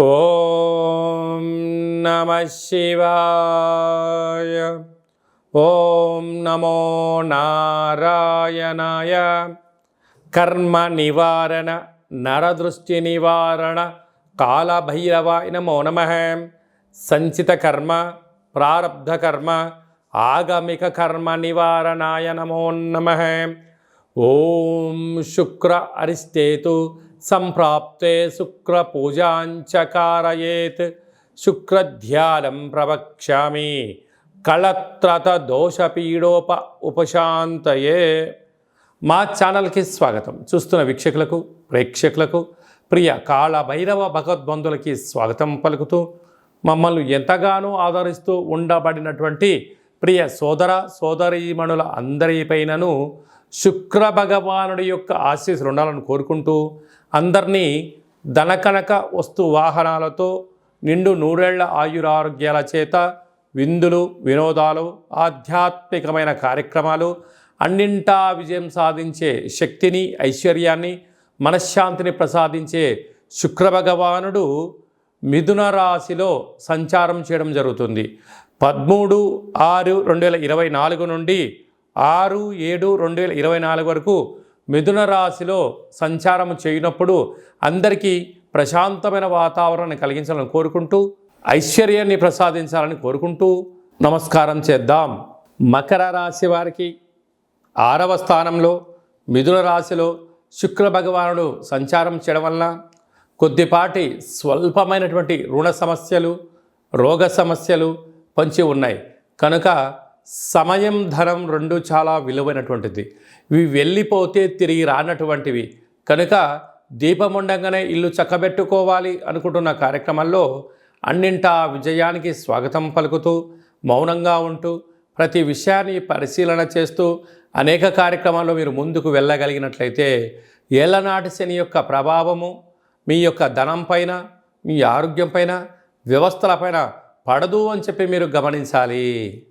ఓం నమః శివాయ. ఓం నమో నారాయణాయ. కర్మ నివారణ నరదృష్టి నివారణ కాళభైరవాయ నమో నమః. సంచిత కర్మ ప్రారబ్ధ కర్మ ఆగమిక కర్మ నివారణాయ నమో నమః. ఓం శుక్ర అరిష్టేతు సంప్రాప్తే శుక్ర పూజాంచకారయేత్. శుక్రధ్యానం ప్రవక్ష్యామి కళత్రత దోషపీడోప ఉపశాంతయే. మా ఛానల్కి స్వాగతం. చూస్తున్న వీక్షకులకు ప్రేక్షకులకు ప్రియ కాళభైరవ భగవద్బంధులకి స్వాగతం పలుకుతూ మమ్మల్ని ఎంతగానో ఆదరిస్తూ ఉండబడినటువంటి ప్రియ సోదర సోదరీమణుల అందరిపైనను శుక్ర భగవానుడి యొక్క ఆశీస్సులు ఉండాలని కోరుకుంటూ అందరినీ ధనకనక వస్తు వాహనాలతో నిండు నూరేళ్ల ఆయురారోగ్యాల చేత విందులు వినోదాలు ఆధ్యాత్మికమైన కార్యక్రమాలు అన్నింటా విజయం సాధించే శక్తిని ఐశ్వర్యాన్ని మనశ్శాంతిని ప్రసాదించే శుక్ర భగవానుడు మిథున రాశిలో సంచారం చేయడం జరుగుతుంది. 13/6/2024 నుండి 6/7/2024 వరకు మిథున రాశిలో సంచారం చేయనప్పుడు అందరికీ ప్రశాంతమైన వాతావరణాన్ని కలిగించాలని కోరుకుంటూ ఐశ్వర్యాన్ని ప్రసాదించాలని కోరుకుంటూ నమస్కారం చేద్దాం. మకర రాశి వారికి 6వ స్థానంలో మిథున రాశిలో శుక్ర భగవానుడు సంచారం చేయడం వలన కొద్దిపాటి స్వల్పమైనటువంటి రుణ సమస్యలు రోగ సమస్యలు పొంచి ఉన్నాయి. కనుక సమయం ధనం రెండు చాలా విలువైనటువంటిది. ఇవి వెళ్ళిపోతే తిరిగి రానటువంటివి. కనుక దీపం ఉండగానే ఇల్లు చక్కబెట్టుకోవాలి అనుకుంటున్న కార్యక్రమాల్లో అన్నింటా విజయానికి స్వాగతం పలుకుతూ మౌనంగా ఉంటూ ప్రతి విషయాన్ని పరిశీలన చేస్తూ అనేక కార్యక్రమాల్లో మీరు ముందుకు వెళ్ళగలిగినట్లయితే ఏళ్ళనాటి శని యొక్క ప్రభావము మీ యొక్క ధనం పైన మీ ఆరోగ్యం పైన వ్యవస్థలపైన పడదు అని చెప్పి మీరు గమనించాలి.